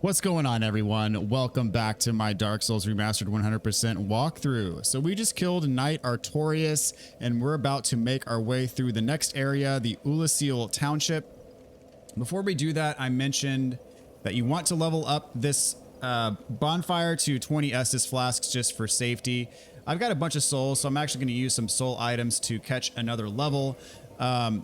What's going on, everyone? Welcome back to my Dark Souls Remastered 100% walkthrough. So we just killed Knight Artorias, and we're about to make our way through the next area, the Oolacile Township. Before we do that, I mentioned that you want to level up this bonfire to 20 Estus flasks just for safety. I've got a bunch of souls, so I'm actually going to use some soul items to catch another level.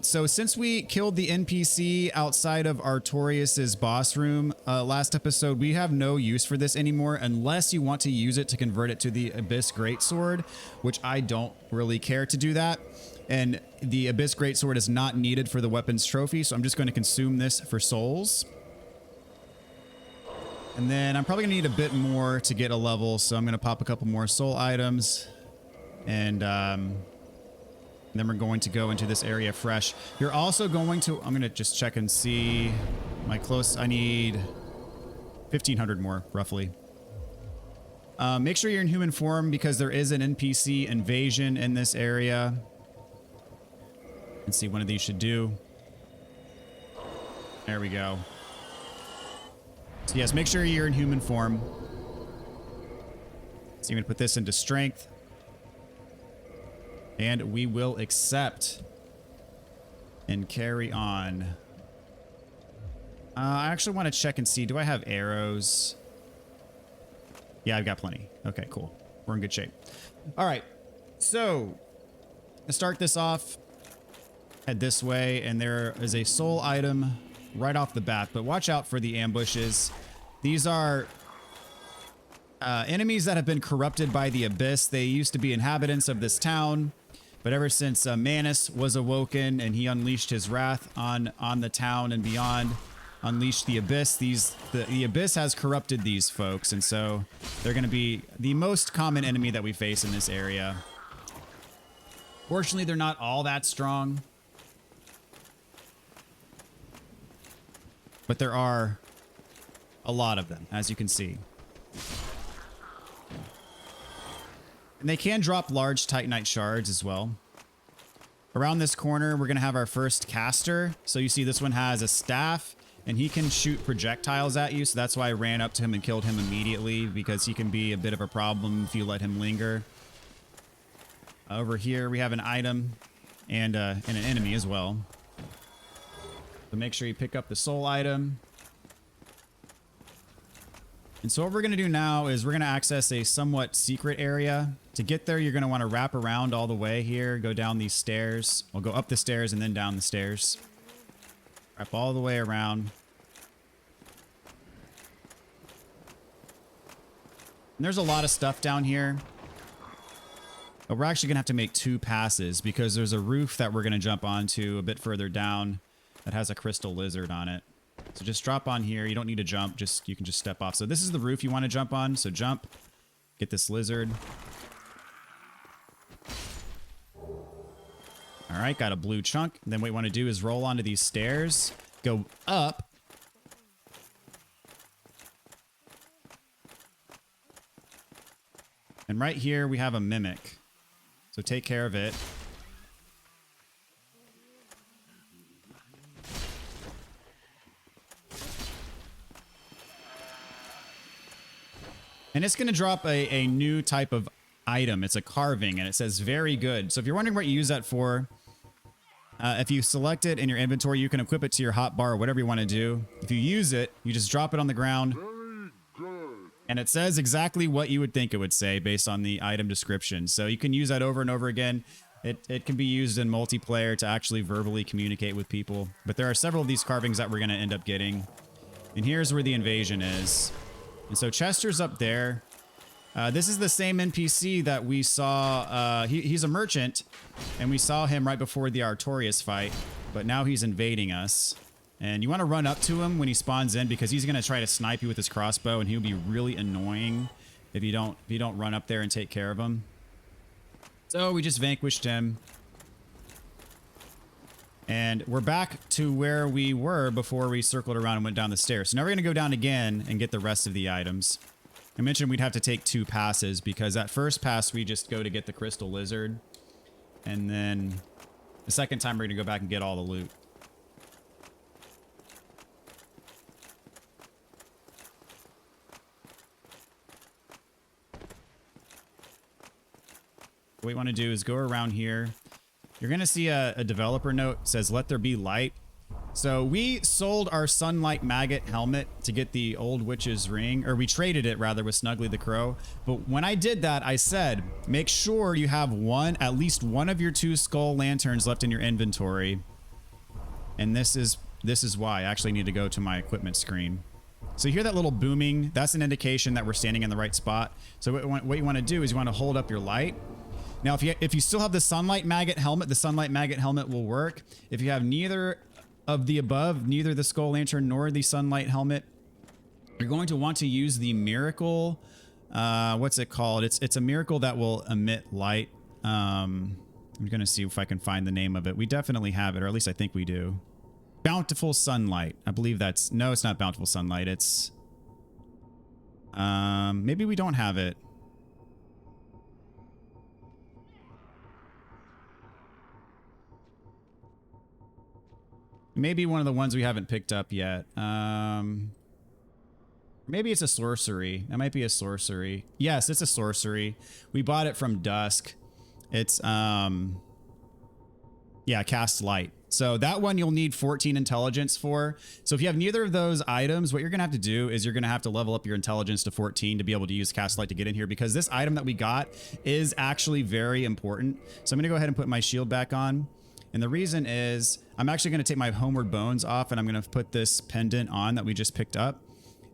So since we killed the NPC outside of Artorias's boss room last episode, we have no use for this anymore unless you want to use it to convert it to the Abyss Greatsword, which I don't really care to do that. And the Abyss Greatsword is not needed for the weapons trophy, so I'm just going to consume this for souls. And then I'm probably going to need a bit more to get a level, so I'm going to pop a couple more soul items. And then we're going to go into this area fresh. You're also going to, I'm going to just check and see my close, I need 1,500 more, roughly. Make sure you're in human form because there is an NPC invasion in this area. Let's see, one of these should do. There we go. So yes, make sure you're in human form. So I'm going to put this into strength. And we will accept and carry on. I actually want to check and see, do I have arrows? Yeah, I've got plenty. Okay, cool. We're in good shape. All right, so to start this off, head this way, and there is a soul item right off the bat, but watch out for the ambushes. These are enemies that have been corrupted by the Abyss. They used to be inhabitants of this town. But ever since Manus was awoken and he unleashed his wrath on the town and beyond, unleashed the Abyss, the Abyss has corrupted these folks, and so they're going to be the most common enemy that we face in this area. Fortunately, they're not all that strong, but there are a lot of them, as you can see. And they can drop large Titanite shards as well. Around this corner, we're going to have our first caster. So you see this one has a staff, and he can shoot projectiles at you. So that's why I ran up to him and killed him immediately, because he can be a bit of a problem if you let him linger. Over here, we have an item and an enemy as well. So make sure you pick up the soul item. And so what we're going to do now is we're going to access a somewhat secret area. To get there, you're going to want to wrap around all the way here, go down these stairs. We'll go up the stairs and then down the stairs. Wrap all the way around. And there's a lot of stuff down here. But we're actually going to have to make 2 passes because there's a roof that we're going to jump onto a bit further down that has a crystal lizard on it. So just drop on here. You don't need to jump. You can just step off. So this is the roof you want to jump on. So jump. Get this lizard. All right, got a blue chunk. And then what you want to do is roll onto these stairs. Go up. And right here we have a mimic. So take care of it. And it's going to drop a new type of item. It's a carving, and it says very good. So if you're wondering what you use that for, if you select it in your inventory, you can equip it to your hotbar or whatever you want to do. If you use it, you just drop it on the ground. And it says exactly what you would think it would say based on the item description. So you can use that over and over again. It can be used in multiplayer to actually verbally communicate with people. But there are several of these carvings that we're going to end up getting. And here's where the invasion is. And so Chester's up there. This is the same NPC that we saw. He's a merchant, and we saw him right before the Artorias fight. But now he's invading us. And you want to run up to him when he spawns in because he's going to try to snipe you with his crossbow, and he'll be really annoying if you don't run up there and take care of him. So we just vanquished him. And we're back to where we were before we circled around and went down the stairs. So now we're going to go down again and get the rest of the items. I mentioned we'd have to take 2 passes because that first pass we just go to get the crystal lizard. And then the second time we're going to go back and get all the loot. What we want to do is go around here. You're going to see a developer note says, let there be light. So we sold our Sunlight Maggot helmet to get the Old Witch's Ring, or we traded it rather with Snuggly the Crow. But when I did that, I said, make sure you have at least one of your 2 skull lanterns left in your inventory. And this is why. I actually need to go to my equipment screen. So you hear that little booming? That's an indication that we're standing in the right spot. So what you want to do is you want to hold up your light. Now, if you still have the Sunlight Maggot helmet, the Sunlight Maggot helmet will work. If you have neither of the above, neither the Skull Lantern nor the Sunlight helmet, you're going to want to use the Miracle. What's it called? It's a miracle that will emit light. I'm going to see if I can find the name of it. We definitely have it, or at least I think we do. Bountiful Sunlight. I believe that's... No, it's not Bountiful Sunlight. It's... maybe we don't have it. Maybe one of the ones we haven't picked up yet. Maybe it's a sorcery. That might be a sorcery. Yes, it's a sorcery. We bought it from Dusk. It's, yeah, Cast Light. So that one you'll need 14 intelligence for. So if you have neither of those items, what you're going to have to do is you're going to have to level up your intelligence to 14 to be able to use Cast Light to get in here, because this item that we got is actually very important. So I'm going to go ahead and put my shield back on. And the reason is I'm actually going to take my Homeward Bones off, and I'm going to put this pendant on that we just picked up.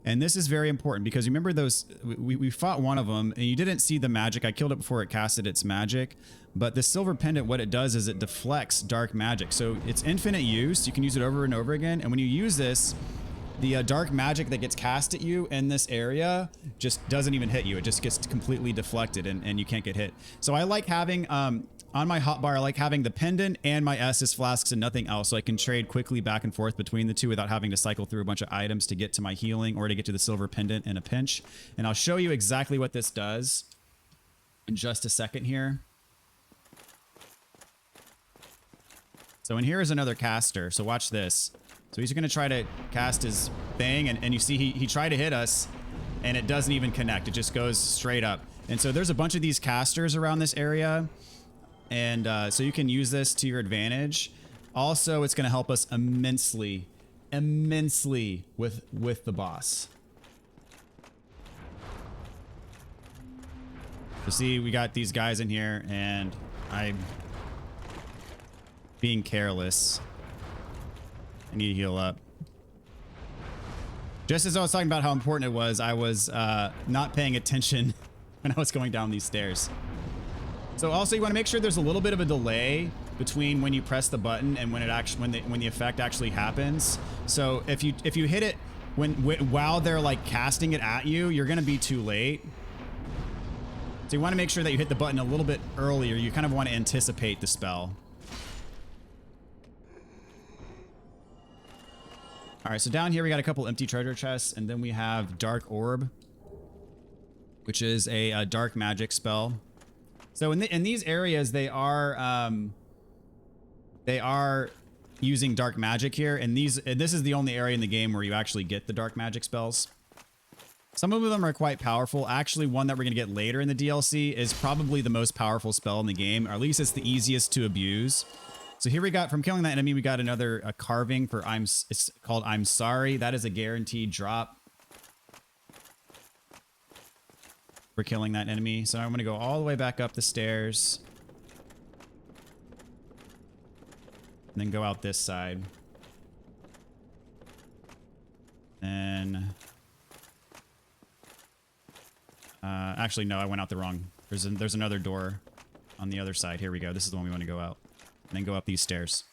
And this is very important because remember those, we fought one of them and you didn't see the magic. I killed it before it casted its magic. But the silver pendant, what it does is it deflects dark magic. So it's infinite use. You can use it over and over again. And when you use this, the dark magic that gets cast at you in this area just doesn't even hit you. It just gets completely deflected and you can't get hit. So I like having... on my hotbar, I like having the pendant and my Estus flasks and nothing else, so I can trade quickly back and forth between the two without having to cycle through a bunch of items to get to my healing or to get to the silver pendant in a pinch. And I'll show you exactly what this does in just a second here. So in here is another caster, so watch this. So he's going to try to cast his thing, and you see he tried to hit us, and it doesn't even connect. It just goes straight up. And so there's a bunch of these casters around this area. And so you can use this to your advantage. Also, it's going to help us immensely with the boss. You see, we got these guys in here, and I'm being careless. I need to heal up. Just as I was talking about how important it was, I was not paying attention when I was going down these stairs. So also you want to make sure there's a little bit of a delay between when you press the button and when it actually when the effect actually happens. So if you hit it while they're like casting it at you, you're going to be too late. So you want to make sure that you hit the button a little bit earlier. You kind of want to anticipate the spell. All right, so down here we got a couple empty treasure chests, and then we have Dark Orb, which is a dark magic spell. So in these areas, they are using dark magic here, and this is the only area in the game where you actually get the dark magic spells. Some of them are quite powerful. Actually, one that we're going to get later in the DLC is probably the most powerful spell in the game, or at least it's the easiest to abuse. So here we got, from killing that enemy, we got a carving for it's called I'm Sorry. That is a guaranteed drop for killing that enemy. So I'm going to go all the way back up the stairs. And then go out this side. And... actually, no, I went out the wrong. There's another door on the other side. Here we go. This is the one we want to go out. And then go up these stairs.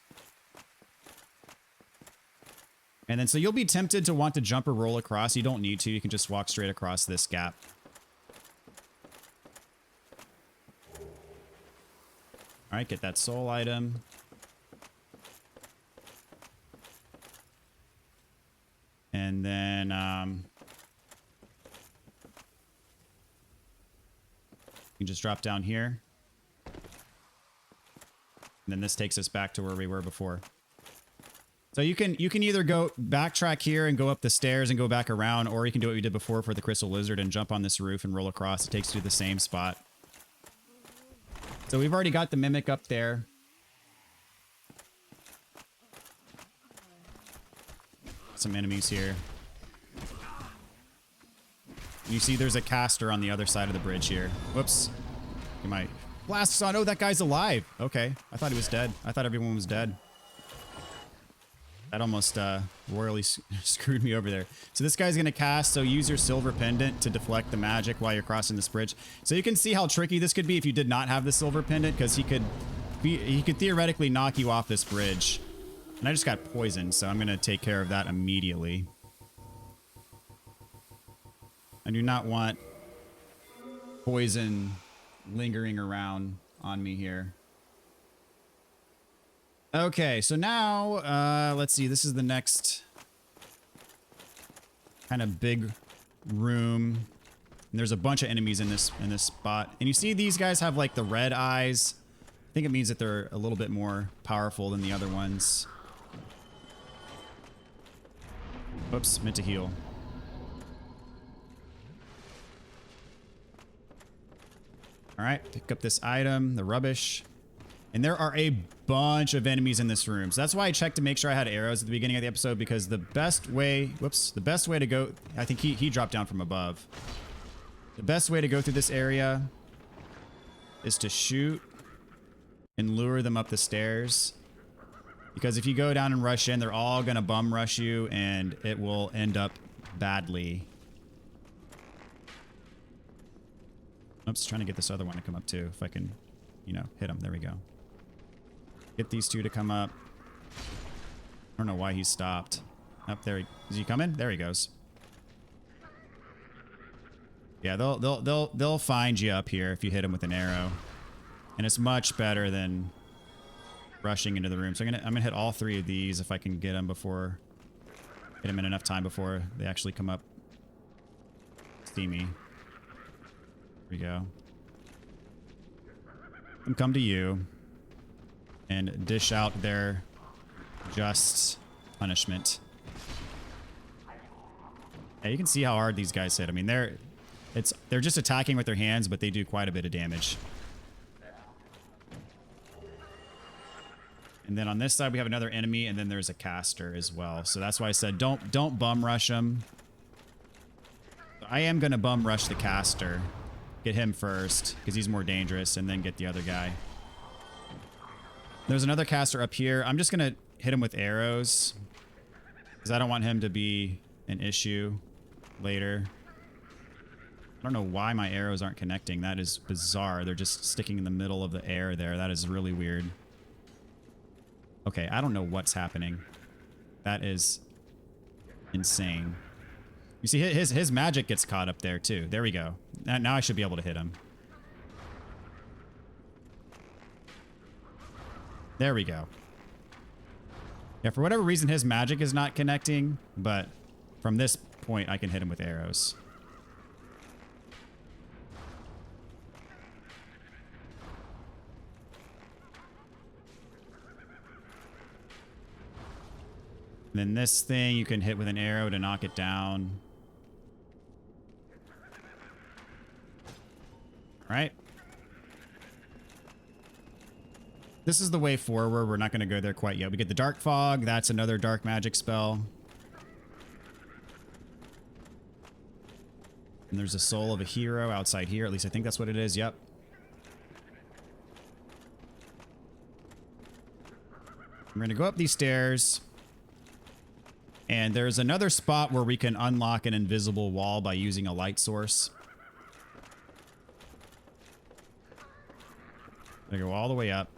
And then so you'll be tempted to want to jump or roll across. You don't need to. You can just walk straight across this gap. All right, get that soul item. And then you can just drop down here. And then this takes us back to where we were before. So you can either go backtrack here and go up the stairs and go back around, or you can do what we did before for the Crystal Lizard and jump on this roof and roll across. It takes you to the same spot. So we've already got the Mimic up there. Some enemies here. You see there's a caster on the other side of the bridge here. Whoops. You might blast us on. Oh, that guy's alive. Okay. I thought he was dead. I thought everyone was dead. That almost royally screwed me over there. So this guy's going to cast, so use your silver pendant to deflect the magic while you're crossing this bridge. So you can see how tricky this could be if you did not have the silver pendant, because he could theoretically knock you off this bridge. And I just got poisoned, so I'm going to take care of that immediately. I do not want poison lingering around on me here. Okay, so now, let's see. This is the next kind of big room. And there's a bunch of enemies in this spot. And you see these guys have like the red eyes. I think it means that they're a little bit more powerful than the other ones. Oops, meant to heal. All right, pick up this item, the rubbish. And there are a bunch of enemies in this room. So that's why I checked to make sure I had arrows at the beginning of the episode, because the best way, the best way to go, I think he dropped down from above. The best way to go through this area is to shoot and lure them up the stairs. Because if you go down and rush in, they're all going to bum rush you and it will end up badly. Oops, trying to get this other one to come up too. If I can, you know, hit him. There we go. Get these two to come up. I don't know why he stopped. Up there. Is he coming? There he goes. Yeah, they'll find you up here if you hit him with an arrow. And it's much better than rushing into the room. So I'm gonna hit all three of these if I can get them in enough time before they actually come up. See me. Here we go. And come to you and dish out their just punishment. Yeah, you can see how hard these guys hit. I mean, they're just attacking with their hands, but they do quite a bit of damage. And then on this side we have another enemy, and then there's a caster as well. So that's why I said don't bum rush them. I am gonna bum rush the caster. Get him first, because he's more dangerous, and then get the other guy. There's another caster up here. I'm just going to hit him with arrows, because I don't want him to be an issue later. I don't know why my arrows aren't connecting. That is bizarre. They're just sticking in the middle of the air there. That is really weird. Okay, I don't know what's happening. That is insane. You see, his magic gets caught up there, too. There we go. Now I should be able to hit him. There we go. Yeah, for whatever reason, his magic is not connecting, but from this point, I can hit him with arrows. And then this thing you can hit with an arrow to knock it down. Right? This is the way forward. We're not going to go there quite yet. We get the Dark Fog. That's another dark magic spell. And there's a soul of a hero outside here. At least I think that's what it is. Yep. We're going to go up these stairs. And there's another spot where we can unlock an invisible wall by using a light source. They go all the way up.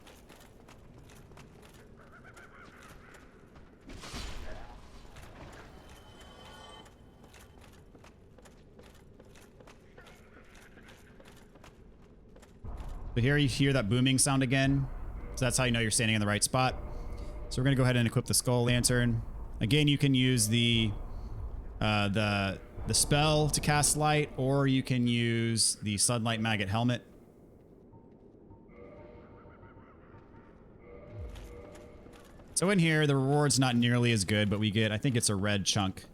But here you hear that booming sound again. So that's how you know you're standing in the right spot. So we're going to go ahead and equip the Skull Lantern. Again, you can use the spell to cast light, or you can use the Sunlight Maggot Helmet. So in here, the reward's not nearly as good, but we get, I think it's a red chunk.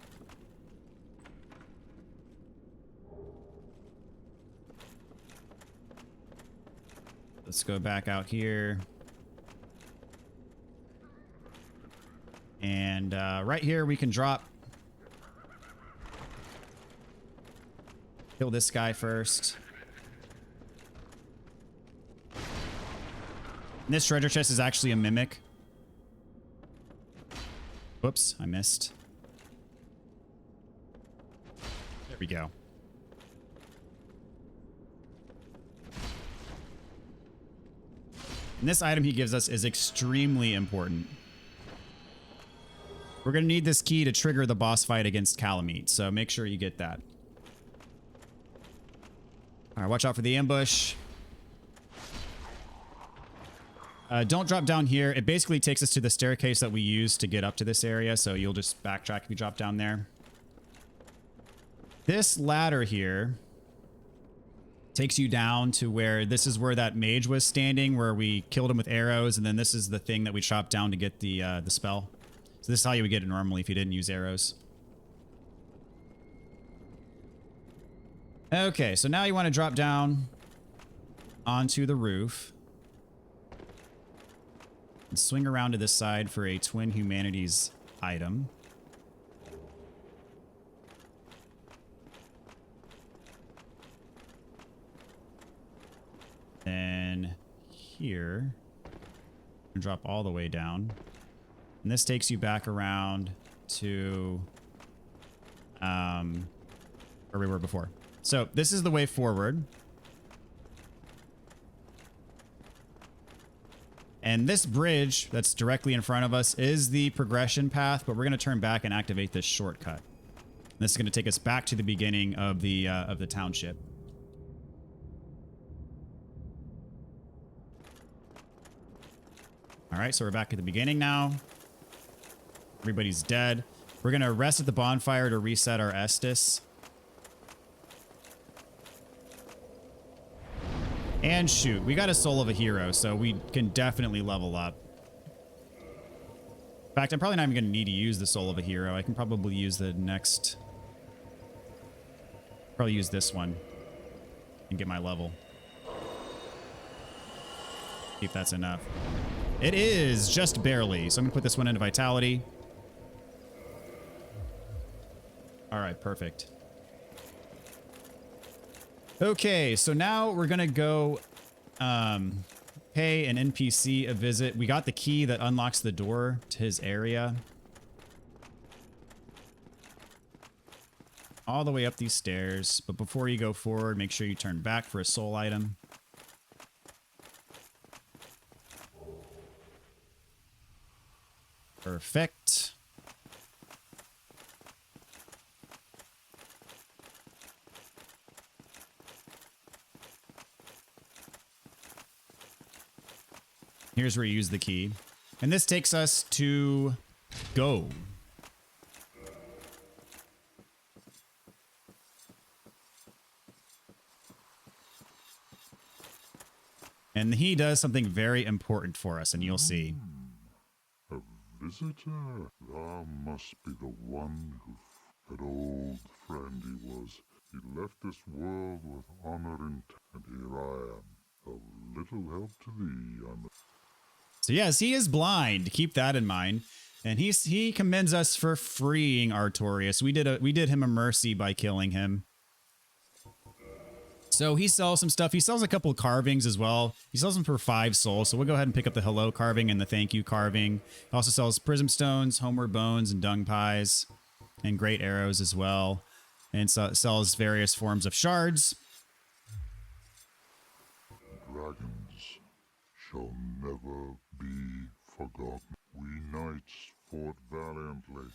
Let's go back out here. And right here we can drop. Kill this guy first. And this treasure chest is actually a mimic. Whoops, I missed. There we go. And this item he gives us is extremely important. We're going to need this key to trigger the boss fight against Kalameet, so make sure you get that. All right, watch out for the ambush. Don't drop down here. It basically takes us to the staircase that we used to get up to this area, so you'll just backtrack if you drop down there. This ladder here takes you down to where this is where that mage was standing, where we killed him with arrows, and then this is the thing that we chopped down to get the spell. So this is how you would get it normally if you didn't use arrows. Okay, so now you want to drop down onto the roof and swing around to this side for a Twin Humanities item. Then here, drop all the way down. And this takes you back around to where we were before. So this is the way forward. And this bridge that's directly in front of us is the progression path, but we're going to turn back and activate this shortcut. This is going to take us back to the beginning of the township. All right, so we're back at the beginning now. Everybody's dead. We're going to rest at the bonfire to reset our Estus. And shoot, we got a soul of a hero, so we can definitely level up. In fact, I'm probably not even going to need to use the soul of a hero. I can probably use the next... Probably use this one and get my level. See if that's enough. It is, just barely. So I'm going to put this one into Vitality. All right, perfect. Okay, so now we're going to go pay an NPC a visit. We got the key that unlocks the door to his area. All the way up these stairs. But before you go forward, make sure you turn back for a soul item. Perfect. Here's where you use the key. And this takes us to Go. And he does something very important for us, and you'll see. A visitor? Thou must be the one who, that old friend he was. He left this world with honor and here I am, of little help to thee. So yes, he is blind. Keep that in mind. And he commends us for freeing Artorias. We did him a mercy by killing him. So he sells some stuff. He sells a couple of carvings as well. He sells them for 5 souls. So we'll go ahead and pick up the hello carving and the thank you carving. He also sells prism stones, homeward bones, and dung pies, and great arrows as well. And so sells various forms of shards. Dragons shall never be forgotten. We knights fought valiantly.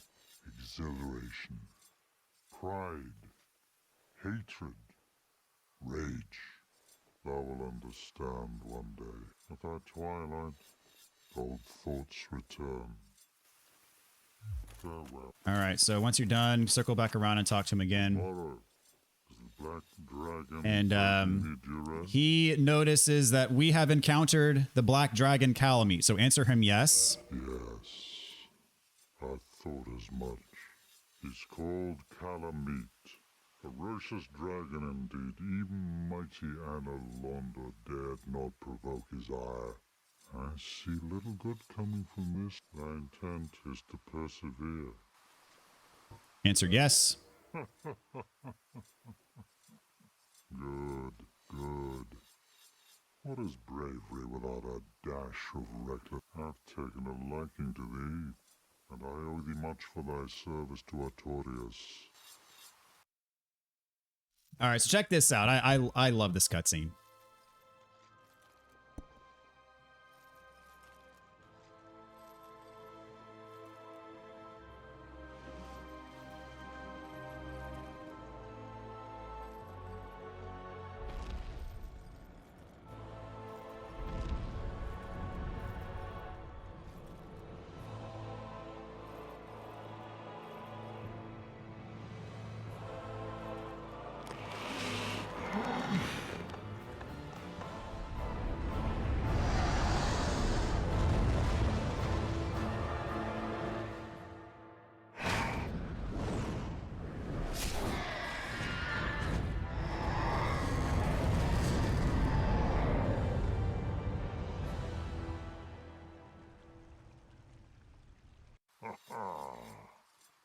Exhilaration, pride, hatred, rage. Thou will understand one day. At thy twilight, old thoughts return. Farewell. All right, so once you're done, circle back around and talk to him again. Tomorrow is the Black Dragon. And he notices that we have encountered the Black Dragon Kalameet. So answer him yes. Yes, I thought as much. He's called Kalameet, Ferocious dragon indeed, even mighty Analondo dared not provoke his ire. I see little good coming from this. Thy intent is to persevere. Answer yes. Good, good. What is bravery without a dash of reckless? I've taken a liking to thee, and I owe thee much for thy service to Artorias. All right, so check this out. I love this cutscene.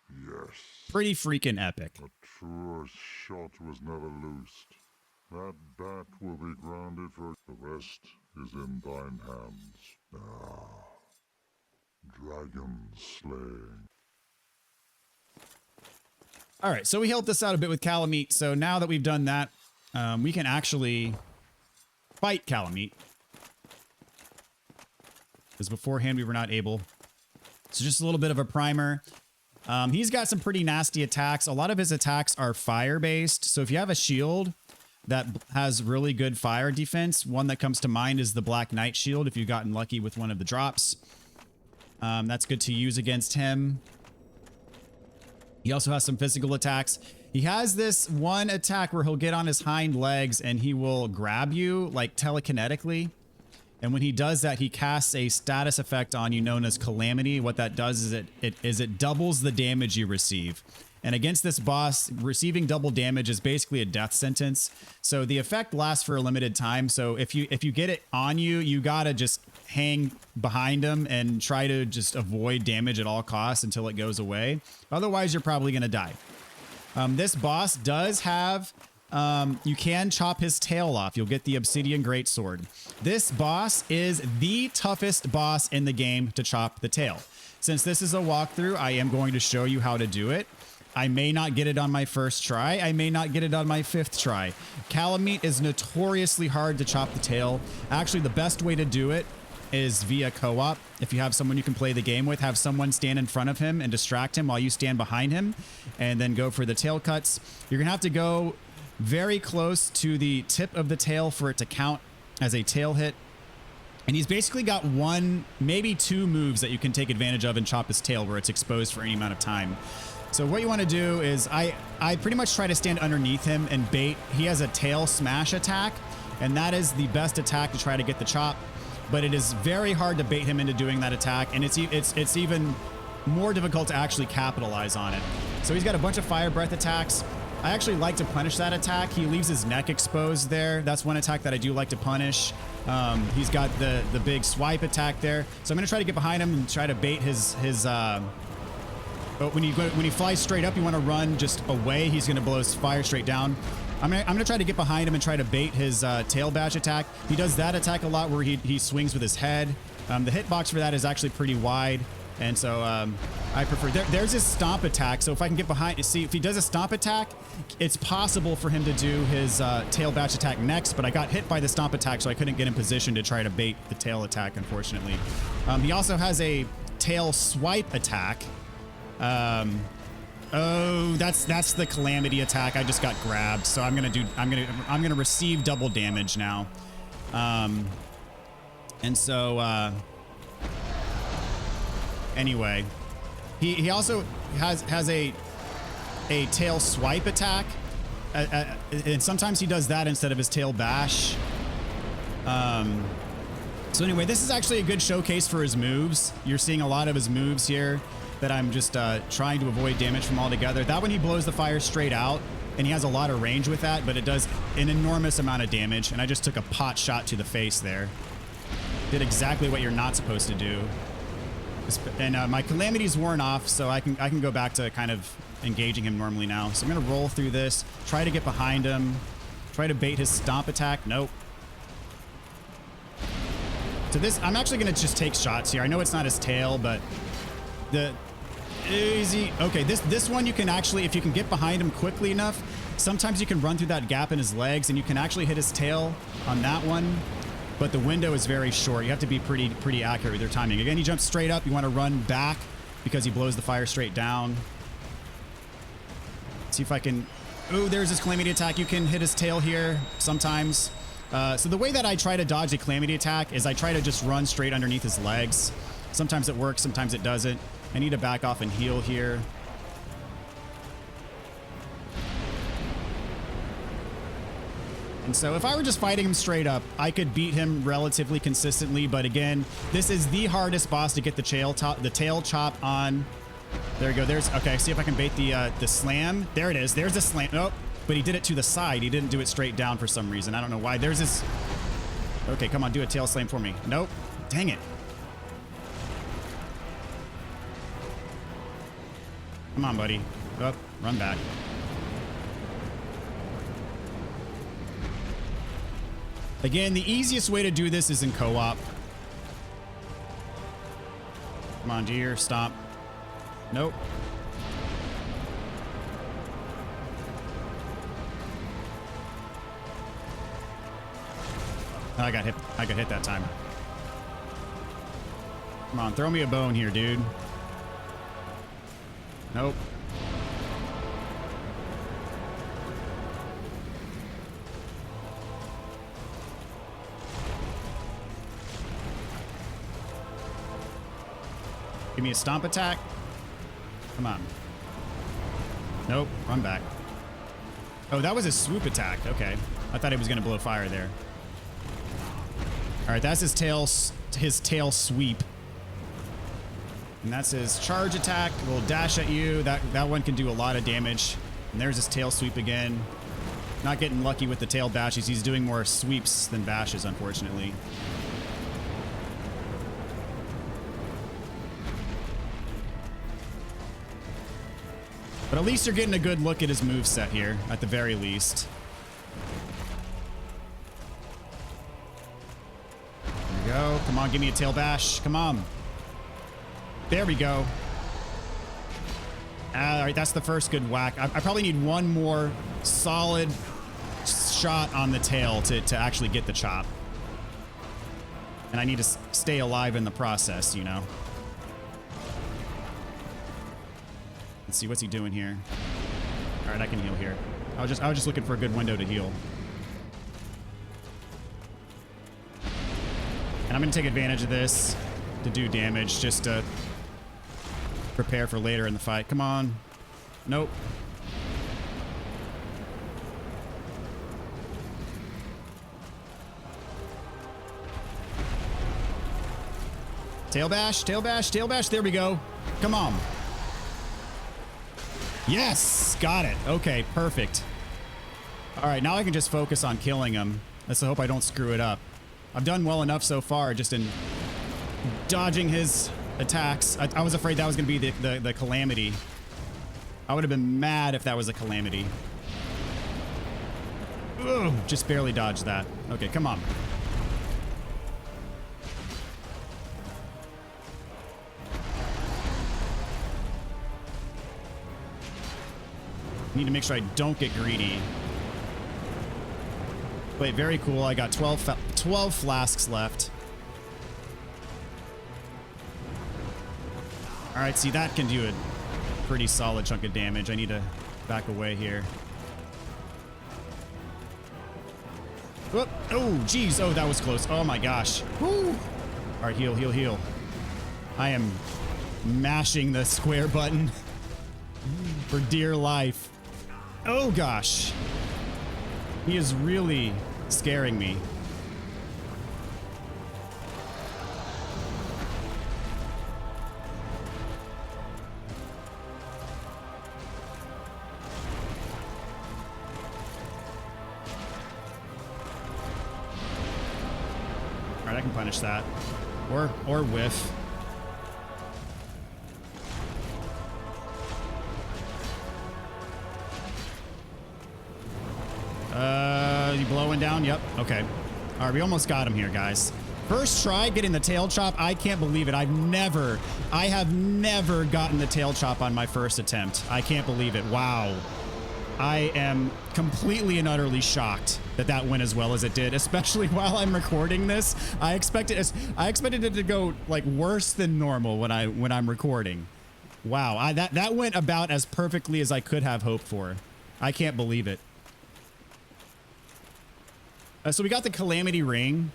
Yes. Pretty freaking epic. The truest shot was never loosed. That bat will be grounded for the rest is in thine hands. Ah, dragon slaying. All right, so we helped us out a bit with Kalameet. So now that we've done that, we can actually fight Kalameet. Because beforehand we were not able. So just a little bit of a primer. He's got some pretty nasty attacks. A lot of his attacks are fire-based. So if you have a shield that has really good fire defense, one that comes to mind is the Black Knight shield if you've gotten lucky with one of the drops. That's good to use against him. He also has some physical attacks. He has this one attack where he'll get on his hind legs and he will grab you like telekinetically. And when he does that, he casts a status effect on you known as Calamity. What that does is it doubles the damage you receive. And against this boss, receiving double damage is basically a death sentence. So the effect lasts for a limited time. So if you get it on you, you gotta just hang behind him and try to just avoid damage at all costs until it goes away. Otherwise, you're probably gonna die. This boss does have, you can chop his tail off. You'll get the Obsidian Greatsword. This boss is the toughest boss in the game to chop the tail. Since this is a walkthrough, I am going to show you how to do it. I may not get it on my first try. I may not get it on my 5th try. Kalameet is notoriously hard to chop the tail. Actually, the best way to do it is via co-op. If you have someone you can play the game with, have someone stand in front of him and distract him while you stand behind him, and then go for the tail cuts. You're gonna have to go very close to the tip of the tail for it to count as a tail hit. And he's basically got one, maybe 2 moves that you can take advantage of and chop his tail where it's exposed for any amount of time. So what you want to do is I pretty much try to stand underneath him and bait. He has a tail smash attack, and that is the best attack to try to get the chop. But it is very hard to bait him into doing that attack, and it's even more difficult to actually capitalize on it. So he's got a bunch of fire breath attacks. I actually like to punish that attack. He leaves his neck exposed there. That's one attack that I do like to punish. He's got the big swipe attack there. So I'm gonna try to get behind him and try to bait his but when he flies straight up, you want to run just away. He's going to blow his fire straight down. I'm gonna try to get behind him and try to bait his tail bash attack. He does that attack a lot where he swings with his head. The hitbox for that is actually pretty wide. And so I prefer, there's his stomp attack. So if I can get behind, see if he does a stomp attack, it's possible for him to do his tail bash attack next, but I got hit by the stomp attack, so I couldn't get in position to try to bait the tail attack, unfortunately. He also has a tail swipe attack. Oh, that's the Calamity attack. I just got grabbed, so I'm gonna receive double damage now. And so anyway, he also has a tail swipe attack, and sometimes he does that instead of his tail bash. So anyway, this is actually a good showcase for his moves. You're seeing a lot of his moves here that I'm just trying to avoid damage from altogether. That one he blows the fire straight out. and he has a lot of range with that, but it does an enormous amount of damage, and I just took a pot shot to the face there. Did exactly what you're not supposed to do. And my calamity's worn off, so I can go back to kind of engaging him normally now. So I'm gonna roll through this, try to get behind him, try to bait his stomp attack. Nope. So this, I'm actually gonna just take shots here. I know it's not his tail, but the easy. Okay, this one you can actually, if you can get behind him quickly enough, sometimes you can run through that gap in his legs, and you can actually hit his tail on that one. But the window is very short. You have to be pretty accurate with your timing. Again, he jumps straight up. You want to run back because he blows the fire straight down. See if I can... Oh, there's his calamity attack. You can hit his tail here sometimes. So the way that I try to dodge a calamity attack is I try to just run straight underneath his legs. Sometimes it works, sometimes it doesn't. I need to back off and heal here. And so if I were just fighting him straight up, I could beat him relatively consistently. But again, this is the hardest boss to get the tail chop on. There we go. There's, okay, see if I can bait the slam. There it is. There's the slam. Oh, but he did it to the side. He didn't do it straight down for some reason. I don't know why. There's this. Okay, come on, do a tail slam for me. Nope. Dang it. Come on, buddy. Oh, run back. Again, the easiest way to do this is in co-op. Come on, deer, stop. Nope. Oh, I got hit. I got hit that time. Come on, throw me a bone here, dude. Nope. Give me a stomp attack. Come on. Nope. Run back. Oh, that was a swoop attack. Okay. I thought he was going to blow fire there. All right, that's his tail sweep. And that's his charge attack. We'll dash at you. That one can do a lot of damage. And there's his tail sweep again. Not getting lucky with the tail bashes. He's doing more sweeps than bashes, unfortunately. But at least you're getting a good look at his moveset here, at the very least. There we go. Come on, give me a tail bash. Come on. There we go. All right, that's the first good whack. I probably need one more solid shot on the tail to actually get the chop. And I need to stay alive in the process, you know. Let's see, what's he doing here? All right, I can heal here. I was just looking for a good window to heal. And I'm gonna take advantage of this to do damage, just to prepare for later in the fight. Come on. Nope. Tail bash, tail bash, tail bash. There we go. Come on. Yes, got it. Okay, perfect. All right, now I can just focus on killing him. Let's hope I don't screw it up. I've done well enough so far just in dodging his attacks. I was afraid that was going to be the calamity. I would have been mad if that was a calamity. Ugh, just barely dodged that. Okay, come on. Need to make sure I don't get greedy. Wait, very cool. I got 12 flasks left. All right, see, that can do a pretty solid chunk of damage. I need to back away here. Whoop. Oh, geez. Oh, that was close. Oh, my gosh. Woo. All right, heal, heal, heal. I am mashing the square button for dear life. Oh, gosh. He is really scaring me. right, I can punish that. Or whiff. You blowing down? Yep. Okay. All right, we almost got him here, guys. First try getting the tail chop. I can't believe it. I have never gotten the tail chop on my first attempt. I can't believe it. Wow. I am completely and utterly shocked that that went as well as it did, especially while I'm recording this. I expected it to go like worse than normal when I'm recording. Wow. That went about as perfectly as I could have hoped for. I can't believe it. So we got the Calamity Ring.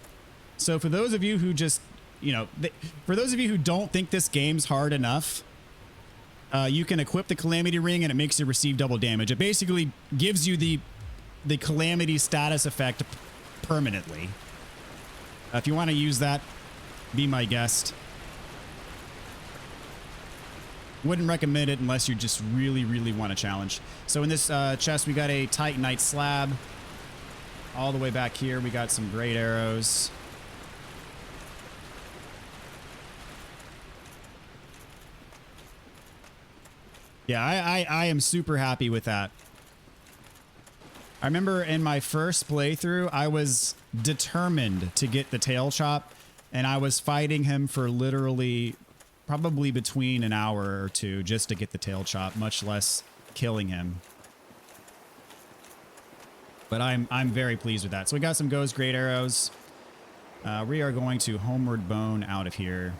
So for those of you who just, for those of you who don't think this game's hard enough, you can equip the Calamity Ring and it makes you receive double damage. It basically gives you the Calamity status effect permanently. If you want to use that, be my guest. Wouldn't recommend it unless you just really, really want a challenge. So in this chest, we got a Titanite slab. All the way back here, we got some great arrows. Yeah, I am super happy with that. I remember in my first playthrough, I was determined to get the tail chop, and I was fighting him for literally probably between an hour or two just to get the tail chop, much less killing him. But I'm very pleased with that. So we got some Ghost Great Arrows. We are going to Homeward Bone out of here.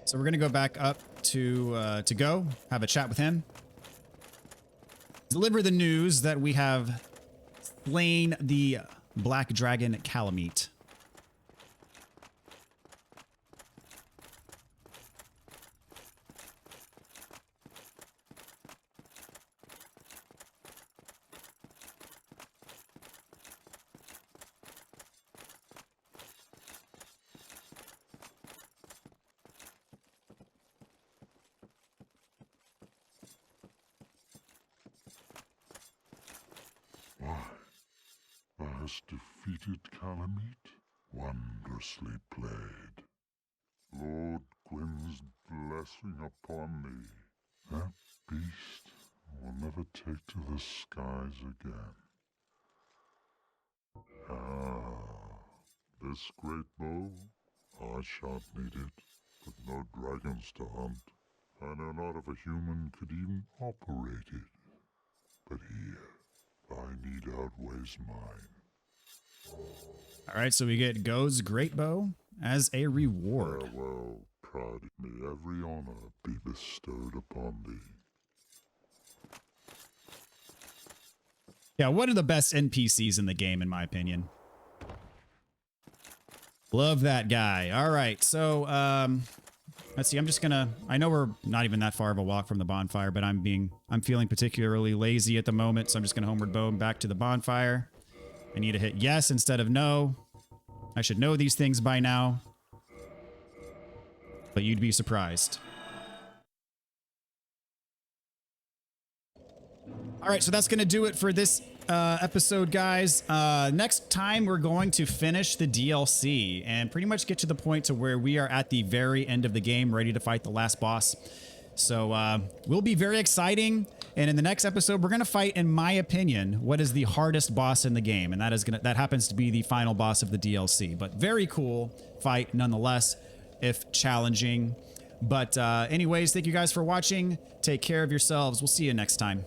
So we're going to go back up to Go, have a chat with him. Deliver the news that we have slain the Black Dragon Kalameet. Thou hast defeated Kalameet? Wondrously played. Lord Gwyn's blessing upon thee. That beast will never take to the skies again. This great bow, I shan't need it, with no dragons to hunt. I know not if a human could even operate it. But here, thy need outweighs mine. All right, so we get Go's Great Bow as a reward. Farewell, pride. May every honor be bestowed upon thee. Yeah, one of the best NPCs in the game, in my opinion. Love that guy. All right, so let's see. I'm just gonna. I know we're not even that far of a walk from the bonfire, but I'm feeling particularly lazy at the moment, so I'm just gonna homeward bone back to the bonfire. I need to hit yes instead of no. I should know these things by now, but you'd be surprised. All right, so that's going to do it for this episode, guys. Next time, we're going to finish the DLC and pretty much get to the point to where we are at the very end of the game, ready to fight the last boss. So will be very exciting. And in the next episode, we're going to fight, in my opinion, what is the hardest boss in the game. And that happens to be the final boss of the DLC. But very cool fight nonetheless, if challenging. But anyways, thank you guys for watching. Take care of yourselves. We'll see you next time.